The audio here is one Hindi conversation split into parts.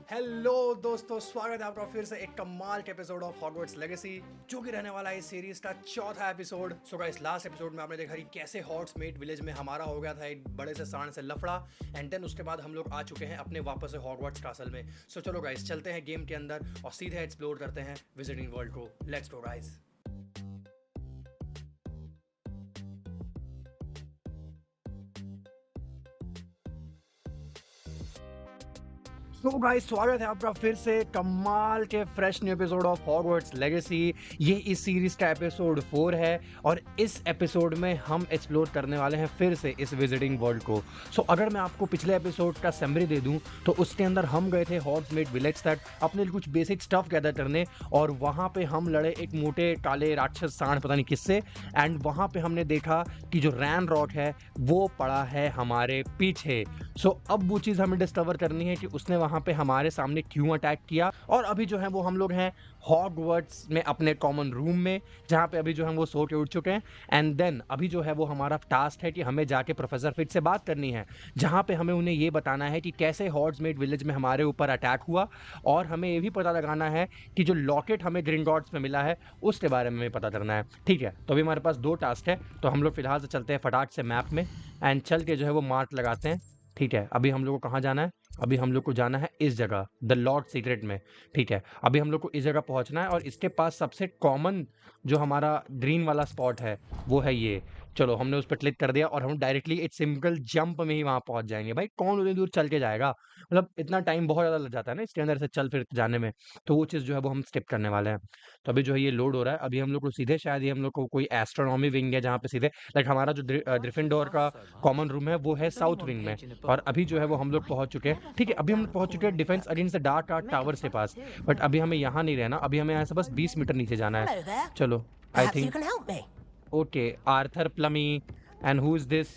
हेलो दोस्तों, स्वागत है आपका फिर से एक कमाल के एपिसोड ऑफ हॉगवर्ट्स लेगेसी, जो कि रहने वाला है इस सीरीज का चौथा episode. So guys, last episode में आपने देखा कि कैसे हॉग्समीड विलेज में हमारा हो गया था एक बड़े से सांड से लफड़ा, एंड देन उसके बाद हम लोग आ चुके हैं अपने वापस से हॉगवर्ट्स कासल में। सो चलो गाइस, चलते हैं गेम के अंदर और सीधे एक्सप्लोर करते हैं विजिटिंग वर्ल्ड को। Let's go guys. तो गाइस, स्वागत है आपका फिर से कमाल के fresh new episode of Hogwarts legacy. ये इस सीरीज का एपिसोड 4 है और इस एपिसोड में हम एक्सप्लोर करने वाले हैं फिर से इस विजिटिंग वर्ल्ड को। सो अगर मैं आपको पिछले एपिसोड का समरी दे दूं तो उसके अंदर हम गए थे हॉग्समीड विलेज तक अपने लिए कुछ बेसिक स्टफ गैदर करने, और वहाँ पे हम लड़े एक मोटे काले राक्षस सांड पता नहीं किससे, एंड वहाँ पे हमने देखा कि जो रैन रॉक है वो पड़ा है हमारे पीछे। सो अब वो चीज़ हमें डिस्कवर करनी है कि उसने वहाँ पे हमारे सामने क्यों अटैक किया। और अभी जो है वो हम लोग हैं हॉगवर्ट्स में अपने कॉमन रूम में, जहाँ पे अभी जो है वो सो के उठ चुके हैं। एंड देन अभी जो है वो हमारा टास्क है कि हमें जाके प्रोफेसर फिट्ज से बात करनी है, जहाँ पे हमें उन्हें ये बताना है कि कैसे हॉग्समीड विलेज में हमारे ऊपर अटैक हुआ, और हमें ये भी पता लगाना है कि जो लॉकेट हमें ग्रिंगॉट्स में मिला है उसके बारे में पता करना है। ठीक है, तो अभी हमारे पास 2 टास्क है, तो हम लोग फिलहाल से चलते हैं फटाक से मैप में एंड चल के जो है वो मार्क लगाते हैं। ठीक है, अभी हम लोग को कहाँ जाना है? अभी हम लोग को जाना है इस जगह, द लॉर्ड सीक्रेट में। ठीक है, अभी हम लोग को इस जगह पहुंचना है और इसके पास सबसे कॉमन जो हमारा ग्रीन वाला स्पॉट है वो है ये। चलो, हमने उस पर क्लिक कर दिया और हम डायरेक्टली एक सिंपल जंप में ही वहां पहुंच जाएंगे। भाई कौन उतनी दूर चल के जाएगा, मतलब इतना टाइम बहुत ज़्यादा लग जाता है ना इसके अंदर से चल फिर जाने में। तो वो चीज़ जो है वो हम स्किप करने वाले हैं। तो अभी जो है ये लोड हो रहा है। अभी हम लोग को सीधे शायद ही हम लोग को कोई एस्ट्रोनॉमी विंग है जहाँ पे सीधे लाइक हमारा जो ग्रिफिंडोर का कॉमन रूम है वो है साउथ विंग में। और अभी जो है वो हम लोग पहुंच चुके हैं। ठीक है, अभी हम पहुंच चुके हैं defence against the dark art tower से पास। बट अभी हमें यहाँ नहीं रहना, अभी हमें यहाँ से बस 20 मीटर नीचे जाना है। चलो, I think okay, Arthur plummy, and who is this?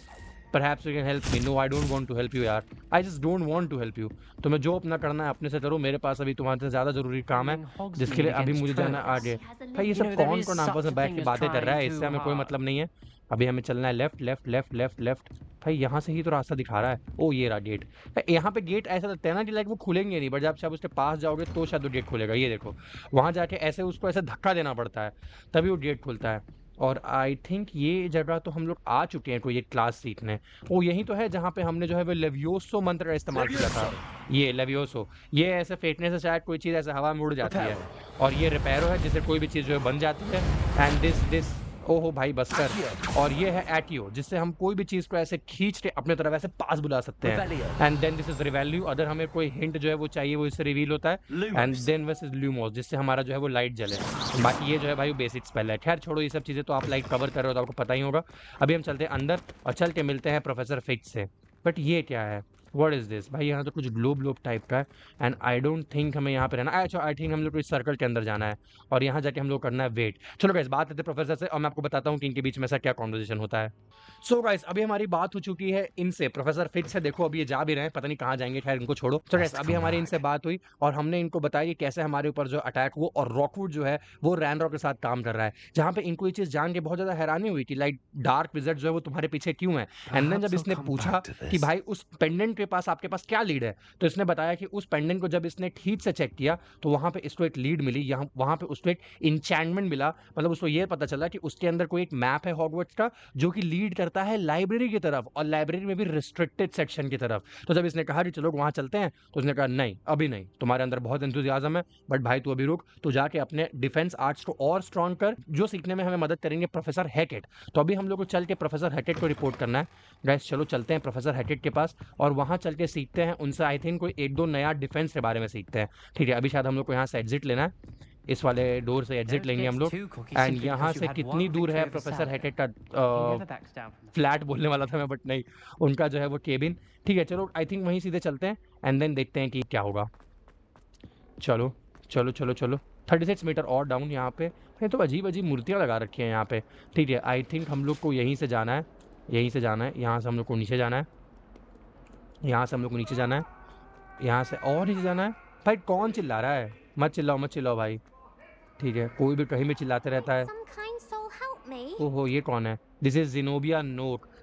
Perhaps you can help me. No, I don't want to help you यार। I just don't want to help you। तुम्हें जो अपना करना है अपने से करो, मेरे पास अभी तुम्हारे से ज़्यादा ज़रूरी काम है जिसके लिए अभी मुझे जाना है आगे। भाई ये सब कौन कौन आपस में बैठ के बातें कर रहा है, इससे हमें कोई मतलब नहीं है। अभी हमें चलना है left left left left left. भाई यहाँ से ही तो रास्ता दिखा रहा है। ओ ये रहा गेट। यहाँ पे गेट ऐसा लगता है ना कि लाइक वो खुलेंगे नहीं, बट जब आप उसके पास जाओगे तो शायद वो गेट खुलेगा। ये देखो, वहाँ जाके ऐसे उसको ऐसे धक्का देना पड़ता है तभी वो गेट खुलता है। और आई थिंक ये जगह तो हम लोग आ चुके हैं कोई एक क्लास सीखने। वो यही तो है जहाँ पे हमने जो है वो लेवियोसो मंत्र का इस्तेमाल किया था। ये लेवियोसो, ये ऐसे फेंकने से शायद कोई चीज़ ऐसे हवा में उड़ जाती है। और ये रिपेरो है जिससे कोई भी चीज़ जो है बन जाती है। एंड दिस ओहो भाई बस्कर। और ये है एटियो, जिससे हम कोई भी चीज़ को ऐसे खींच के अपने तरफ ऐसे पास बुला सकते हैं। एंड देन दिस इज रिवेल्यू, अगर हमें कोई हिंट जो है वो चाहिए वो इससे रिवील होता है। एंड देन वस इज ल्यूमोस, जिससे हमारा जो है वो लाइट जले। बाकी ये जो है भाई बेसिक स्पेल है। खैर छोड़ो ये सब चीज़ें, तो आप लाइट कवर कर रहे हो तो आपको पता ही होगा। अभी हम चलते हैं अंदर और चल के मिलते हैं प्रोफेसर फिक्स से। बट ये क्या है? What is this? भाई यहाँ तो कुछ ग्लोब ग्लोब टाइप का है, एंड आई डोंट थिंक हमें यहाँ पे रहना। अच्छा, आई थिंक हम लोग को इस सर्कल के अंदर जाना है और यहाँ जाके हम लोग करना है वेट। चलो गाइस, बात करते हैं प्रोफेसर से और मैं आपको बताता हूँ कि इनके बीच में ऐसा क्या कॉन्वर्सेशन होता है। सो गाइस, अभी हमारी बात हो चुकी है इनसे, प्रोफेसर फिट्ज से। देखो अभी ये जा भी रहे हैं, पता नहीं कहाँ जाएंगे, खैर इनको छोड़ो। तो गाइस अभी हमारी इनसे बात हुई और हमने इनको बताया कि कैसे हमारे ऊपर जो अटैक हुआ, और रॉकवुड जो है वो रैनरॉक के साथ काम कर रहा है। जहाँ पे इनको ये चीज़ जान के बहुत ज़्यादा हैरानी हुई कि लाइक डार्क विज़र्ड जो है वो तुम्हारे पीछे क्यों है। एंड देन जब इसने पूछा कि भाई उस पेंडेंट के पास आपके पास क्या लीड है, तो इसने बताया कि उस पेंडेंट को जब इसने ठीक से चेक किया तो वहाँ पे इसको एक लीड मिली, यहाँ वहाँ पे उसको एक इंचैंटमेंट मिला। मतलब उसको ये पता चला कि उसके अंदर कोई एक मैप है हॉगवर्ट्स का जो कि लीड करता है लाइब्रेरी की तरफ, और लाइब्रेरी में भी रिस्ट्रिक्टेड सेक्शन की तरफ। तो जब इसने कहा कि चलो वहाँ चलते हैं, तो उसने कहा नहीं अभी नहीं, तुम्हारे अंदर बहुत एंथुसियाज्म है बट भाई तू अभी रुक, तू जाके अपने डिफेंस आर्ट्स को और स्ट्रॉन्ग कर, जो सीखने में हमें मदद करेंगे प्रोफेसर हैकेट। तो अभी हम लोग को चल के प्रोफेसर हैकेट को रिपोर्ट करना है। गाइस चलो चलते हैं प्रोफेसर हैकेट के पास और वहाँ चल के सीखते हैं उनसे। आई थिंक कोई एक दो नया डिफेंस के बारे में सीखते हैं। ठीक है, अभी शायद हम लोग को यहाँ से एग्जिट लेना है, इस वाले डोर से एग्जिट लेंगे हम लोग। एंड यहाँ से कितनी दूर है प्रोफेसर हैकेट का फ्लैट बोलने वाला था मैं, बट नहीं, उनका जो है वो केबिन। ठीक है चलो, आई थिंक वहीं सीधे चलते हैं एंड देन देखते हैं कि क्या होगा। चलो चलो चलो चलो, 36 मीटर और डाउन यहाँ पे। ये तो अजीब अजीब मूर्तियाँ लगा रखी हैं यहाँ पे। ठीक है, आई थिंक हम लोग को यहीं से जाना है, यहीं से जाना है। यहाँ से हम लोग को नीचे जाना है, यहाँ से हम लोग को नीचे जाना है, यहाँ से और नीचे जाना है। भाई कौन चिल्ला रहा है? मत चिल्लाओ मत चिल्लाओ भाई। ठीक है, कोई भी कहीं भी चिल्लाते रहता है। ओहो ये कौन है? दिस इज जिनोबिया नोक।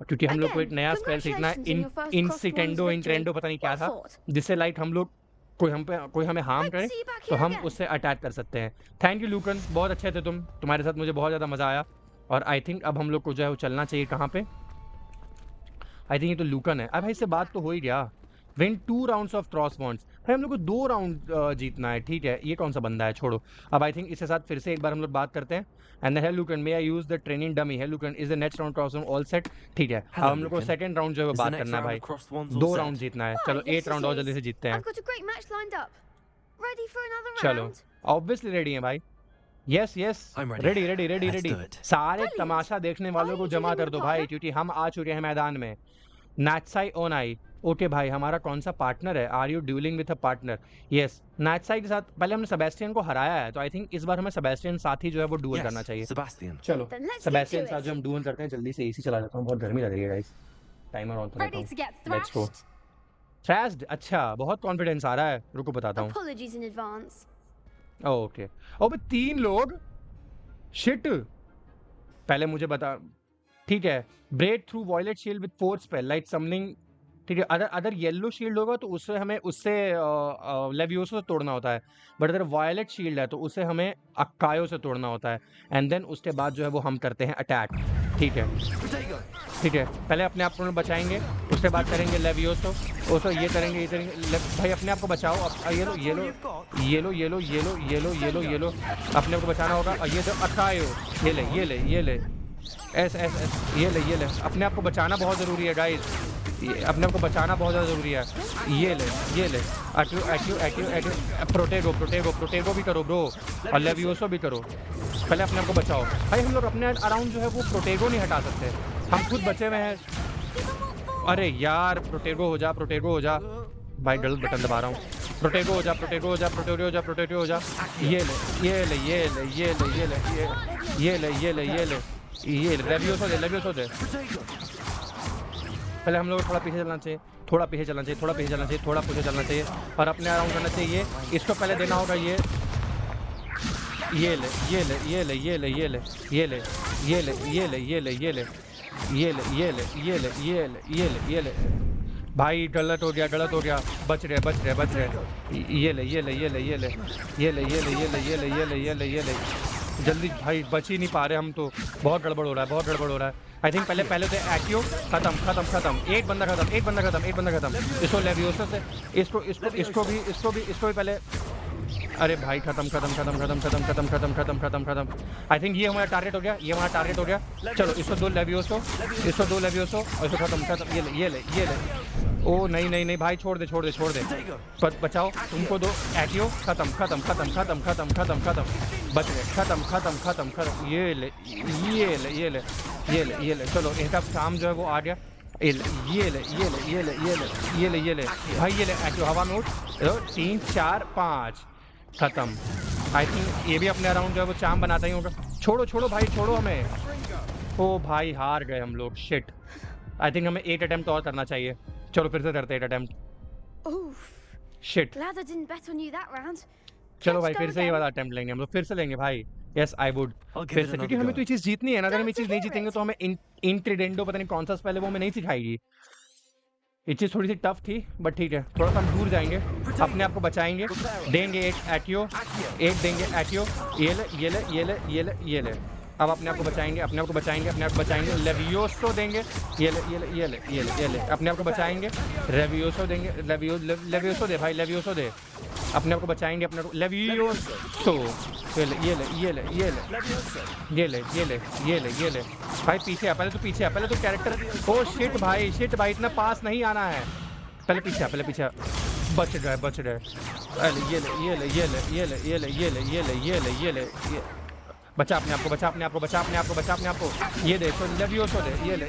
क्योंकि हम लोग को एक Again, नया स्पेल सीखना है, congratulations on your first इंसिटेंडो cross-ones इंट्रेंडो victory. पता नहीं क्या What था, fort? जिससे लाइक हम लोग कोई हमें हार्म Great to करे see you back तो here हम again. उससे अटैक कर सकते हैं। थैंक यू लूकन, बहुत अच्छे थे तुम, तुम्हारे साथ मुझे बहुत ज़्यादा मज़ा आया। और आई थिंक अब हम लोग को जो है वो चलना चाहिए कहाँ पे, आई थिंक ये तो लूकन है। अब भाई इससे बात तो हो ही गया। Win 2 rounds of cross bonds, भाई हम लोग को 2 राउंड जीतना है, ठीक है। ये कौन सा बंदा है, छोड़ो। अब आई थिंक इसके साथ फिर से एक बार हम लोग बात करते हैं। एंड है Lucan, may I use the training dummy, है Lucan, is the next round cross all set, ठीक है। अब Hello, हम लोग को Lucan. सेकंड राउंड जो है वो Is the बात next करना है round भाई, of crossed ones all 2 set? Round जीतना है। Why, चलो yes, 8 it राउंड और is. जल्दी से जीतते हैं। I've got a great match lined up. Ready for another चलो round? ऑब्वियसली रेडी है भाई, yes yes, I'm ready. Ready ready ready Let's ready. do it. सारे Brilliant. तमाशा देखने वालों Are को you जमा dealing कर with दो a भाई, partner? क्योंकि हम आ चुके हैं मैदान में। नाचसाई ओनाई, ओके भाई, हमारा कौन सा पार्टनर है? Are you dueling with a partner? Yes, Natsai के साथ पहले हमने सेबेस्टियन को हराया है, तो आई थिंक इस बार हमें सेबेस्टियन साथ ही जो है वो डुअल करना Yes, चाहिए। Sebastian. चलो Then let's get Sebastian to साथ it. जो हम डुअल करते हैं, जल्दी से एसी चला जाता हूँ, बहुत गर्मी लग रही है गाइस। टाइमर ऑन कर देता Ready to हूँ। get Let's go. thrashed? Thrashed, अच्छा बहुत कॉन्फिडेंस आ रहा है, रुको बताता हूँ। Apologies in advance. ओके, अबे 3 लोग, शिट। पहले मुझे बता, ठीक है। Break through violet shield with 4 spell like summoning, ठीक है। अदर येलो शील्ड होगा तो उससे हमें लेवियोसो से तोड़ना होता है, बट अगर वॉयलेट शील्ड है तो उसे हमें अक्कायो से तोड़ना होता है। एंड देन उसके बाद जो है वो हम करते हैं अटैक, ठीक है। ठीक है, पहले अपने आप को बचाएंगे, उसके बाद करेंगे लेवियोसो, उसको ये करेंगे भाई अपने आप को बचाओ। अब ये लो ये लो ये लो ये लो ये लो ये लो ये लो ये लो, अपने आप को बचाना होगा। और ये तो अक्कायो, ये ले ये ले ये ले, एस एस एस, ये ले अपने आप को बचाना बहुत ज़रूरी है गाइस, अपने आप को बचाना बहुत ज़्यादा ज़रूरी है। ये ले एक्यू प्रोटेगो भी करो ब्रो, और लेवियोसो भी करो। पहले अपने आप को बचाओ भाई, हम लोग अपने अराउंड जो है वो प्रोटेगो नहीं हटा सकते, हम खुद बचे हुए हैं। अरे यार प्रोटेगो हो जा भाई, गलत बटन दबा रहा हूँ। प्रोटेगो हो जा। ये ले लेवियोसो दे। पहले हम लोग थोड़ा पीछे चलना चाहिए, थोड़ा पीछे चलना चाहिए और अपने अराउंड करना चाहिए। इसको पहले देना होगा ये ले। भाई गलत हो गया, बच रहे। ये ले। जल्दी भाई, बच ही नहीं पा रहे हम तो, बहुत गड़बड़ हो रहा है। आई थिंक पहले तो एक्टियो खत्म, एक बंदा खत्म। इसको लेवियोसो से, इसको भी पहले, अरे भाई खत्म। आई थिंक ये हमारा टारगेट हो गया, चलो इसको 2 लेवियोसो और इसको खत्म। ये ले। ओ नहीं भाई, छोड़ दे। बचाओ, तुमको 2 एक्टियो खत्म। बच गए, खत्म। ये ले। चलो इनका काम जो है वो आ गया। ये ले भाई, ये ले एक्टिव हवा में उठ। 3 4 5 खत्म। आई थिंक ये भी अपने अराउंड जो है वो चाम बनाता ही होगा। छोड़ो भाई, छोड़ो हमें। ओ भाई हार गए हम लोग, शिट। आई थिंक हमें 8 अटेम्प्ट और करना चाहिए। चलो फिर से करते हैं 8 attempt. Oof. Shit, Glad I didn't bet on you that round. चलो Let's भाई go फिर से ये again. वाला अटेम्प्ट लेंगे हम लोग, फिर से लेंगे भाई। Yes I would, I'll give फिर it से, क्योंकि another हमें go. तो ये चीज़ जीतनी है ना। अगर हम ये Glad to चीज़ नहीं hear जीतेंगे it. तो हमें इंट्रीडेंडो पता नहीं कौन सा स्पेल है, वो हमें नहीं सिखाएगी। ये चीज़ थोड़ी सी टफ थी, बट ठीक है, थोड़ा सा हम दूर जाएंगे, अपने आप को बचाएंगे। देंगे एक एक्टियो, ये ले। अब अपने आप को बचाएंगे। लेवियोसो देंगे, ये ले। अपने आप को बचाएंगे, लेवियोसो देंगे। लेवियोसो दे भाई, लेवियोसो दे। अपने आप को बचाएंगे, लेवियोसो। ये ले। भाई पीछे आ, पहले तो कैरेक्टर। ओ शिट भाई, इतना पास नहीं आना है। पहले पीछे आ। बच गए। ये ले। बचा अपने आप को। ये देखो लेवियोसो दे, ये ले।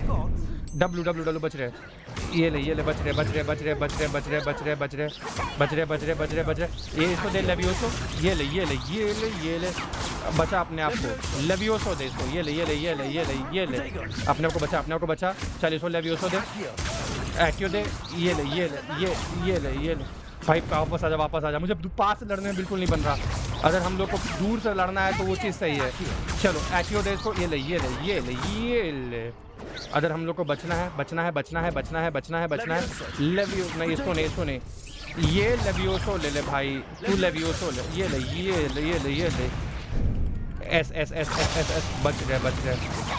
डब्लू बच रहे। ये ले बच रहे। ये इसको दे लेवियोसो, ये ले। बचा अपने आप को, लेवियोसो दे इसको। ये ले। अपने आप को बचा। चल इसको लेवियोसो दे, एक्टिव दे। ये ले। भाई वापस आ जा। मुझे पास लड़ने में बिल्कुल नहीं बन रहा। अगर हम लोग को दूर से लड़ना है तो वो चीज़ सही है। चलो एक्टियो दे इसको, ये ले ये ले ये ले ये ले। अगर हम लोग को बचना है बचना है बचना है बचना है बचना है बचना है। लेवियो नहीं, इसको नहीं इसको नहीं, ये लेवियोसो ले ले भाई, तू लेवियोसो ले, ये ले ये ले ये ले ये ले। S S S S S S बच गए,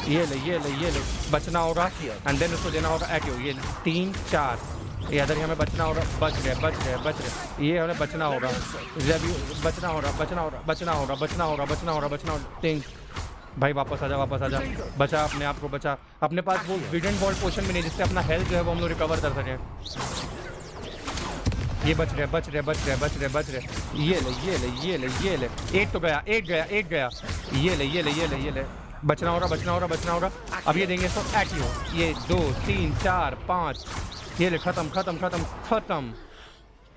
ये ले ये ले ये ले। बचना होगा एंड देन उसको देना होगा एक्टिव, ये 3 4। ये अदर हमें बचना होगा, बच गए। ये हमें बचना होगा, बचना होगा। 3 भाई वापस आजा, बचा अपने आप को, बचा। अपने पास वो विडेंट वॉल्ट पोशन भी नहीं जिससे अपना हेल्थ जो है वो हम लोग रिकवर कर सकें। ये बच रहे। ये ले। एक तो गया। ये ले। बचना होगा। अब ये देंगे इसको एक्टिव, ये 2 3 4 5। ये ले, खत्म।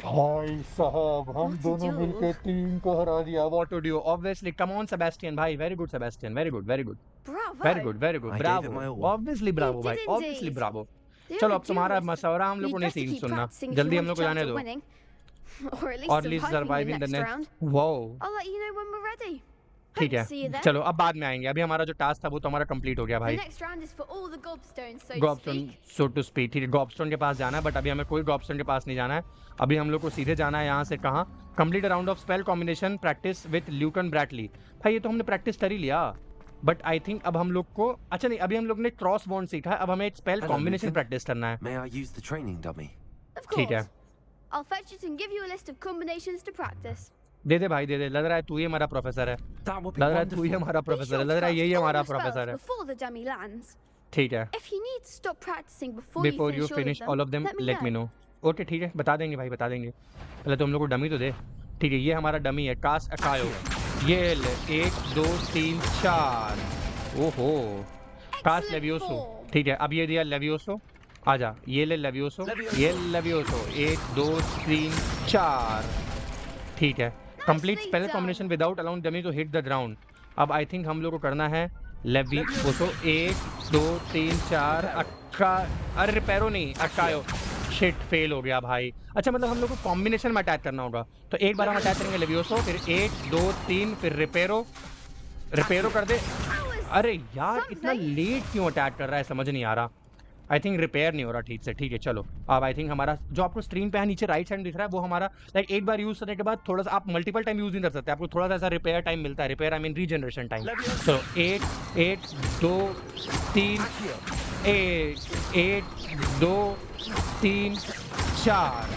भाई साहब हम दोनों मिलके 3 को हरा दिया। What to do? Obviously, come on Sebastian भाई, very good Sebastian, very good. Bravo. Very good, I gave it bravo. my all. Obviously bravo You भाई, did obviously indeed. bravo. The चलो only अब तुम्हारा duel is मशवरा हम लोग को you'd नहीं better सीन keep सुनना, practicing if you जल्दी हम want लोग a को जाने chance दो, at winning. Or at और least least surviving surviving the the next next. round. Wow. I'll let you know when we're ready. ठीक Hope to see you है, there. चलो अब बाद में आएंगे। अभी हमारा जो टास्क था वो तो हमारा कंप्लीट हो गया The भाई। next round is for all the gobstones, so to gobstone speak. So to speak, ठीक है। गॉबस्टोन के पास जाना है, बट अभी हमें कोई गॉबस्टोन के पास नहीं जाना है। अभी हम लोग को सीधे जाना है यहाँ से, कहाँ? Complete round of spell combination practice with Lucan Brattleby. भाई ये तो हमने प्रैक्टिस कर ही लिया, बट आई थिंक अब हम लोग को, अच्छा नहीं, अभी हम लोग ने क्रॉस बॉन्ड सीखा है, अब हमें एक spell Hello, combination Lucan. Practice करना है। May I use the training dummy? Of ठीक है, course. I'll fetch it and give you a list of combinations to practice. दे दे भाई, दे दे। लग रहा है तू ही हमारा प्रोफेसर है, That would be लग रहा है तू ही wonderful. हमारा Be प्रोफेसर sure है, to लग रहा है यही cast all हमारा your spells प्रोफेसर है। before the dummy lands. ठीक है, If you need to stop practicing before before you you finish all of them let me know. Okay ठीक है, बता देंगे भाई, बता देंगे। पहले तो हम लोग को डमी तो दे। ठीक है, ये हमारा डमी है, कास्ट अकायो। ये ले 1 2 3 4। ओहो, कास्ट लेवियोसो। ठीक है, अब ये दिया लेवियोसो, आजा। ये ले लेवियोसो, ये लेवियोसो। 1 2 3 4। ठीक है, complete spell combination without allowing dummy to hit the ground. अब आई थिंक हम लोग को करना है लेवियोसो। 1 2 3 4 अक्का, अरे रिपेरो नहीं, अक्कायो। शिट, फेल हो गया भाई। अच्छा, मतलब हम लोग को कॉम्बिनेशन में अटैक करना होगा, तो एक बार हम अटैक करेंगे लेवियोसो, फिर 1 2 3, फिर रिपेरो कर दे। अरे यार इतना लेट क्यों अटैक कर रहा है, समझ नहीं आ रहा। आई थिंक रिपेयर नहीं हो रहा ठीक से। ठीक है चलो, अब आई थिंक हमारा जो आपको स्क्रीन पे है नीचे राइट साइड दिख रहा है, वो हमारा लाइक एक बार यूज करने के बाद थोड़ा सा आप मल्टीपल टाइम यूज नहीं कर सकते, आपको थोड़ा सा ऐसा रिपेयर टाइम मिलता है। Repair I mean regeneration time. चलो 1 2 3 1 2 3 4।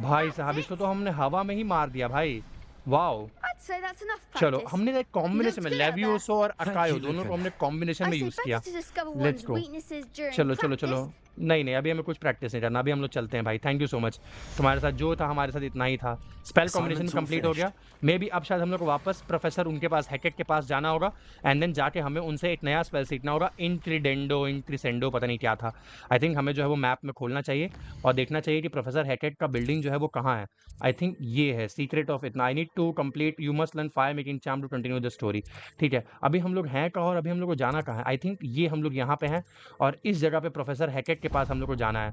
भाई साहब इसको तो हमने हवा में ही मार दिया भाई। Wow, I'd say that's enough चलो practice. हमने एक कॉम्बिनेशन में Looks good out लेवियोसो और Thank अकायो you, दोनों को Lucan. हमने कॉम्बिनेशन I में say यूज better किया। to discover Let's one's go. weaknesses during चलो practice. नहीं अभी हमें कुछ प्रैक्टिस नहीं करना, अभी हम लोग चलते हैं भाई। थैंक यू सो मच, तुम्हारे साथ जो था हमारे साथ इतना ही था। Spell combination Assignment's all complete हो गया। मे बी अब शायद हम लोग को वापस प्रोफेसर उनके पास हैकेट के पास जाना होगा, एंड देन जाके हमें उनसे एक नया स्पेल सीखना होगा। इंक्रीसेंडो पता नहीं क्या था। आई थिंक हमें जो है वो मैप में खोलना चाहिए और देखना चाहिए कि प्रोफेसर हैकेट का बिल्डिंग जो है वो कहाँ है। आई थिंक ये है सीक्रेट ऑफ इतना। I need to complete, you must learn fire making charm to continue the story. ठीक है, अभी हम लोग हैं कहाँ और अभी हम लोग को जाना कहाँ है? आई थिंक ये हम लोग यहाँ पे हैं और इस जगह पे प्रोफेसर हैकेट के पास हम लोग को जाना है।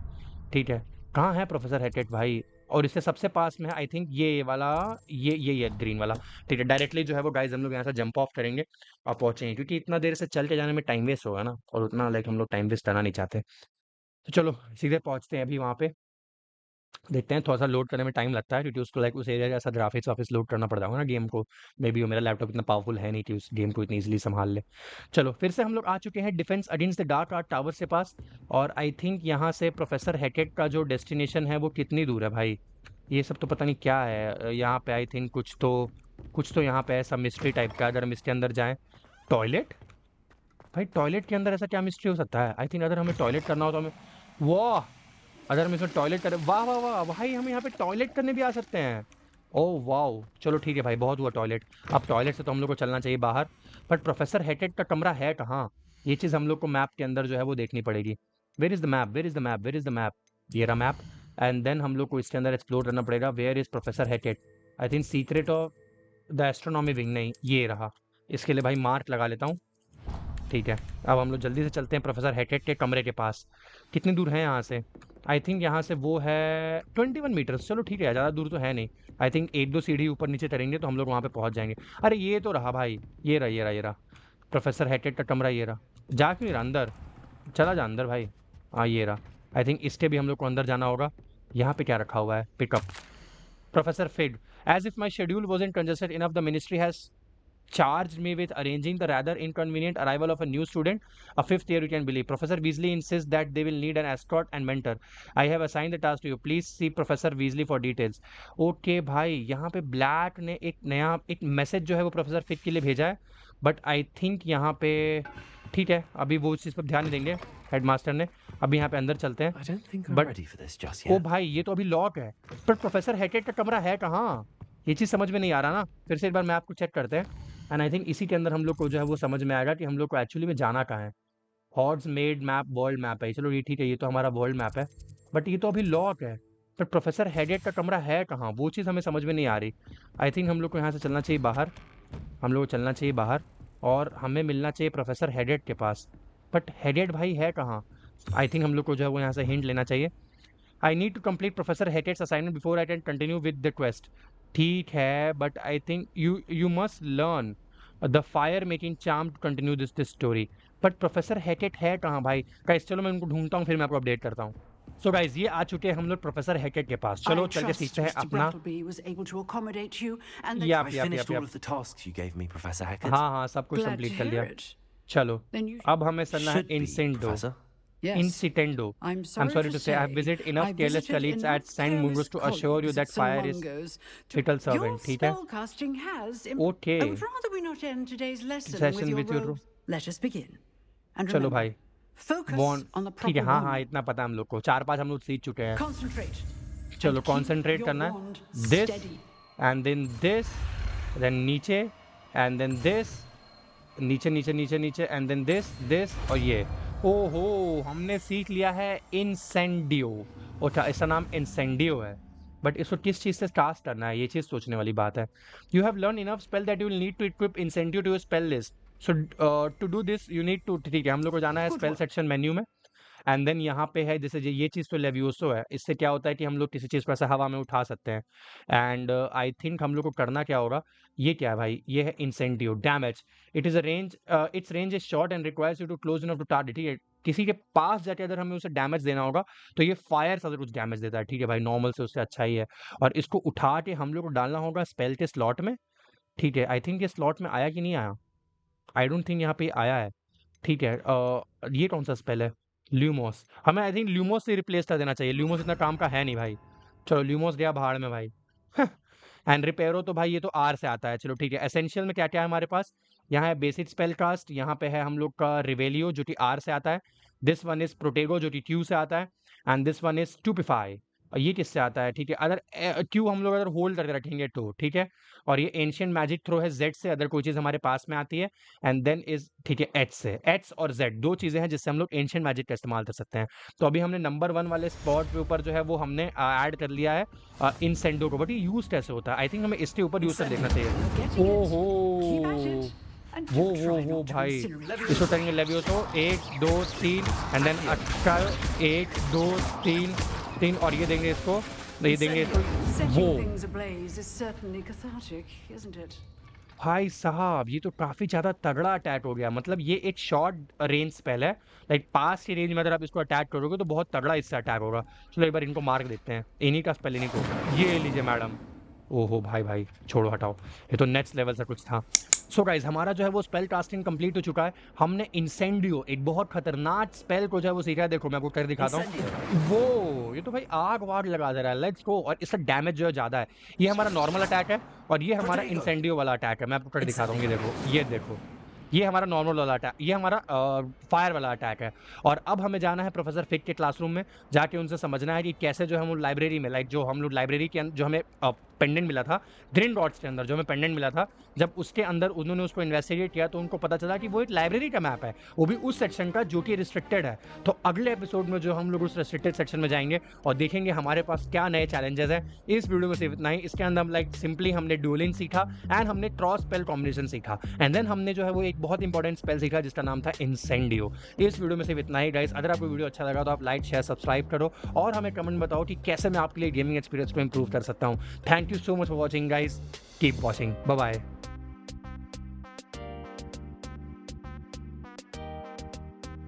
ठीक है, कहाँ है प्रोफेसर हैकेट भाई? और इससे सबसे पास में है आई थिंक ये वाला, ये ग्रीन वाला। ठीक है, डायरेक्टली जो है वो गाइज हम लोग यहाँ से जंप ऑफ करेंगे और पहुँचेंगे, क्योंकि इतना देर से चल के जाने में टाइम वेस्ट होगा ना, और उतना लाइक हम लोग टाइम वेस्ट करना नहीं चाहते। तो चलो सीधे पहुँचते हैं अभी वहाँ पे। देखते हैं, थोड़ा सा लोड करने में टाइम लगता है क्योंकि उसको लाइक उस एरिया का ऐसा ग्राफिक्स वाफिक्स लोड करना पड़ता होगा ना गेम को। मे बी वो मेरा लैपटॉप इतना पावरफुल है नहीं कि उस गेम को इतनी इजीली संभाल ले। चलो फिर से हम लोग आ चुके हैं defence against the dark art tower से पास, और आई थिंक यहाँ से प्रोफेसर हैकेट का जो डेस्टिनेशन है वो कितनी दूर है भाई? ये सब तो पता नहीं क्या है यहाँ पे। आई थिंक कुछ तो यहाँ पे ऐसा मिस्ट्री टाइप का। अगर हम इसके अंदर जाएँ, टॉयलेट भाई, टॉयलेट के अंदर ऐसा क्या मिस्ट्री हो सकता है? आई थिंक अगर हमें टॉयलेट करना हो तो हमें वाह, अगर हम इसमें टॉयलेट करें, वाह वाह वाह भाई, हम यहाँ पे टॉयलेट करने भी आ सकते हैं। ओह वाह, चलो ठीक है भाई, बहुत हुआ टॉयलेट। अब टॉयलेट से तो हम लोग को चलना चाहिए बाहर, बट प्रोफेसर हैकेट का कमरा है कहाँ? ये चीज़ हम लोग को मैप के अंदर जो है वो देखनी पड़ेगी। Where is the map, where is the map, where is the map? ये रहा मैप, एंड देन हम लोग को इसके अंदर एक्सप्लोर करना पड़ेगा। Where is professor Hackett? I think secret of the astronomy wing, नहीं ये रहा। इसके लिए भाई मार्क लगा लेता हूँ। ठीक है, अब हम लोग जल्दी से चलते हैं प्रोफेसर हैकेट के कमरे के पास। कितनी दूर है यहाँ से? आई थिंक यहाँ से वो है 21 मीटर्स। चलो ठीक है, ज़्यादा दूर तो है नहीं। आई थिंक 1-2 सीढ़ी ऊपर नीचे करेंगे तो हम लोग वहाँ पे पहुँच जाएंगे। अरे ये तो रहा भाई, ये रहा ये रहा ये रहा प्रोफेसर हैटेड का कमरा, ये रहा। जा क्यों नहीं रहा अंदर? चला जा अंदर भाई। हाँ ये रहा। आई थिंक इसके भी हम लोग को अंदर जाना होगा। यहाँ पे क्या रखा हुआ है? Pickup Professor Fig, as if my schedule wasn't congested enough, the ministry has charged me with arranging the rather inconvenient arrival of a new student, a fifth year, you can believe. Professor Weasley insists that they will need an escort and mentor. I have assigned the task to you. Please see Professor Weasley for details. Okay भाई, यहाँ पे ब्लैक ने एक नया एक मैसेज जो है वो प्रोफेसर फिग के लिए भेजा है, बट आई थिंक यहाँ पे ठीक है, अभी वो उस चीज़ पर ध्यान नहीं देंगे हेडमास्टर ने। अभी यहाँ पे अंदर चलते हैं। I don't think I'm But- ready for this just O yet. भाई ये तो अभी लॉक है, पर प्रोफेसर हैटेड का कमरा है कहाँ? ये चीज़ समझ में नहीं आ रहा ना। फिर से एक बार मैप को चेक करते हैं एंड आई थिंक इसी के अंदर हम लोग को जो है वो समझ में आएगा कि हम लोग को एक्चुअली में जाना कहाँ है। हॉर्ड्स मेड मैप वर्ल्ड मैप है, चलो ये ठीक है, ये तो हमारा वर्ल्ड मैप है, बट ये तो अभी लॉक है। पर प्रोफेसर हैटेड का कमरा है कहाँ? वो चीज़ हमें समझ में नहीं आ रही। आई थिंक हम लोग को यहाँ से चलना चाहिए बाहर, हम लोग को चलना चाहिए बाहर और हमें मिलना चाहिए प्रोफेसर हैटेड के पास। बट हैटेड भाई है कहाँ? आई थिंक हम लोग को जो है वो यहाँ से हिंट लेना चाहिए। I need to complete professor Hecat's assignment before I can continue with the quest. ठीक है, but I think you must learn the fire making charm to continue this story. But professor Hecat है कहाँ भाई? गाइस चलो मैं उनको ढूंढता हूँ, फिर मैं आपको अपडेट करता हूँ। सो गाइस ये आ चुके हैं हम लोग प्रोफेसर हैटेड के पास। चलो I चल के trust सीखते हैं Mr. अपना। Brattleby was able to accommodate you and that Yeah. I finished all of the tasks you gave me, Professor Hackett. हाँ हाँ सब कुछ glad to कंप्लीट कर hear लिया। it. चलो Then you अब हमें चलना है Should be, इंसेंडो। Professor. yes. Incitendo. I'm I'm sorry to say, I've visited enough I careless visited colleagues enough at St. Mungo's to careless assure you colleagues that at fire is Mungo's to- fickle Your servant, ठीक है? spellcasting has Okay. I would rather we not end today's lesson Session with with your your robes. Let us begin. And चलो remember, भाई focus वॉन on the ठीक है, proper हाँ wand. हाँ इतना पता है हम लोग को, 4-5 हम लोग सीख चुके हैं। Concentrate. चलो and keep कॉन्सेंट्रेट your करना है। wand this steady. And then this, then नीचे एंड देन दिस, नीचे नीचे नीचे नीचे एंड देन दिस और ये। ओहो हमने सीख लिया है इंसेंडियो। अच्छा इसका नाम इंसेंडियो है, बट इसको किस चीज़ से कास्ट करना है ये चीज़ सोचने वाली बात है। You have learn enough spell that you will need to equip incendio to your spell list. So to do this you need to, ठीक है हम लोग को जाना है Good spell work. Section menu में एंड देन यहाँ पे है जैसे ये चीज़ तो लेवियोसो है, इससे क्या होता है कि हम लोग किसी चीज़ को ऐसे हवा में उठा सकते हैं। एंड आई थिंक हम लोग को करना क्या होगा, ये क्या है भाई, ये है incendio damage. It is a range, its range is short and requires you to close enough to target. ठीक है, किसी के पास जाके अगर हमें उसे डैमेज देना होगा तो ये फायर से अगर कुछ डैमेज देता है, ठीक है भाई नॉर्मल से उससे अच्छा ही है। और इसको उठा के हम लोग को डालना होगा स्पेल के स्लॉट में। ठीक है, आई थिंक ये स्लॉट में आया कि नहीं आया, आई डोंट थिंक यहाँ पे आया है। ठीक है, ये कौन सा स्पेल है, ल्यूमोस। हमें आई थिंक ल्यूमोस से रिप्लेस कर देना चाहिए, ल्यूमोस इतना काम का है नहीं भाई। चलो ल्यूमोस गया भाड़ में भाई। एंड रिपेयरो तो भाई ये तो आर से आता है। चलो ठीक है, एसेंशियल में क्या क्या है हमारे पास, यहाँ है बेसिक स्पेल कास्ट, यहाँ पे है हम लोग का रिवेलियो जो कि आर से आता है, दिस वन इज प्रोटेगो जो कि क्यू से आता है, एंड दिस वन इज स्टूपिफाई, और ये किससे आता है, ठीक है अगर क्यू हम लोग अगर होल्ड करके रखेंगे तो ठीक है। और ये एंशियंट मैजिक थ्रो है जेड से, अगर कोई चीज़ हमारे पास में आती है, एंड देन इज ठीक है एच से। एच और जेड दो चीज़ें हैं जिससे हम लोग एंशियंट मैजिक का इस्तेमाल कर सकते हैं। तो अभी हमने नंबर 1 वाले स्पॉट के ऊपर जो है वो हमने ऐड कर लिया है इंसेंडो को, बट ये यूज कैसे होता है, आई थिंक हमें इसके ऊपर यूज कर देखना चाहिए। Getting it. ओहो Keep at it. And वो do try वो not to भाई incinerate. इसको करेंगे लेवियोसो 1 2 3 एंड देन अटकर 1 2 3 और ये देंगे इसको, ये देंगे इसको Setting वो। things ablaze is certainly cathartic, isn't it? भाई साहब ये तो काफ़ी ज़्यादा तगड़ा अटैक हो गया, मतलब ये एक शॉर्ट रेंज स्पेल है, लाइक पास की रेंज में अगर आप इसको अटैक करोगे तो बहुत तगड़ा इससे अटैक होगा। चलो एक बार इनको मार्क देते हैं, इन्हीं का स्पेल इन्हीं को, ये लीजिए मैडम। ओहो भाई भाई छोड़ो हटाओ, ये तो नेक्स्ट लेवल से कुछ था। सो गाइज हमारा जो है वो स्पेल कास्टिंग कंप्लीट हो चुका है। हमने इंसेंडियो एक बहुत खतरनाक स्पेल को जो है वो सीखा है, देखो मैं आपको कर दिखाता हूँ। वो ये तो भाई आग वाग लगा दे रहा है, लेट्स गो। और इसका डैमेज जो है ज़्यादा है। ये हमारा नॉर्मल अटैक है और ये हमारा इंसेंडियो वाला अटैक है। मैं आपको कर दिखाता हूँ, ये देखो ये देखो, ये हमारा नॉर्मल वाला अटैक, ये हमारा फायर वाला अटैक है। और अब हमें जाना है प्रोफेसर फिग के क्लासरूम में, जाके उनसे समझना है कि कैसे जो हम लाइब्रेरी में, लाइक जो हम लोग लाइब्रेरी के जो हमें पेंडेंट मिला था ग्रीन रॉड्स के अंदर, जो हमें पेंडेंट मिला था, जब उसके अंदर उन्होंने उसको इन्वेस्टिगेट किया तो उनको पता चला कि वो एक लाइब्रेरी का मैप है, वो भी उस सेक्शन का जो कि रिस्ट्रिक्टेड है। तो अगले एपिसोड में जो हम लोग उस रिस्ट्रिक्टेड सेक्शन में जाएंगे और देखेंगे हमारे पास क्या नए चैलेंजेस हैं। इस वीडियो में सिर्फ इतना ही। इसके अंदर हम लाइक सिंपली हमने ड्यूलिंग सीखा एंड हमने क्रॉस स्पेल कॉम्बिनेशन सीखा, एंड देन हमने जो है वो एक बहुत इंपॉर्टेंट स्पेल सीखा जिसका नाम था इंसेंडियो। इस वीडियो में सिर्फ इतना ही गाइस। अगर आपको वीडियो अच्छा लगा तो आप लाइक शेयर सब्सक्राइब करो और हमें कमेंट बताओ कि कैसे मैं आपके लिए गेमिंग एक्सपीरियंस को इंप्रूव कर सकता हूँ। Thank you so much for watching guys, keep watching, bye bye.